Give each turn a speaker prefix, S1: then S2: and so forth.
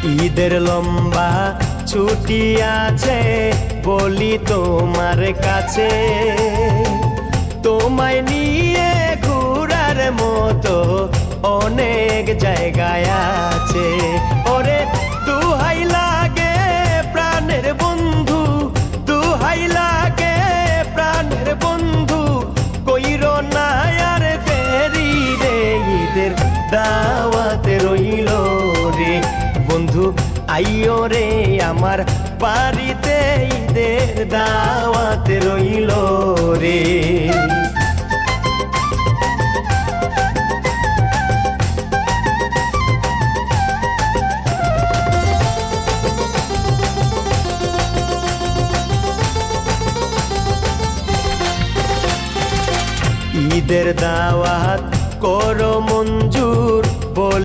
S1: ঈদের লম্বা ছুটি আছে বলি তোমার কাছে, তোমায় নিয়ে ঘুরার মতো অনেক জায়গায় আছে। ওরে দুহাই লাগে প্রাণের বন্ধু, দুহাই লাগে প্রাণের বন্ধু, কইরো না আর দেরি রে, ঈদের দাওয়াতে রইল রে বন্ধু, আইও রে আমার বাড়িতে, ঈদের দাওয়াতে রইল রে। ঈদের দাওয়াত করো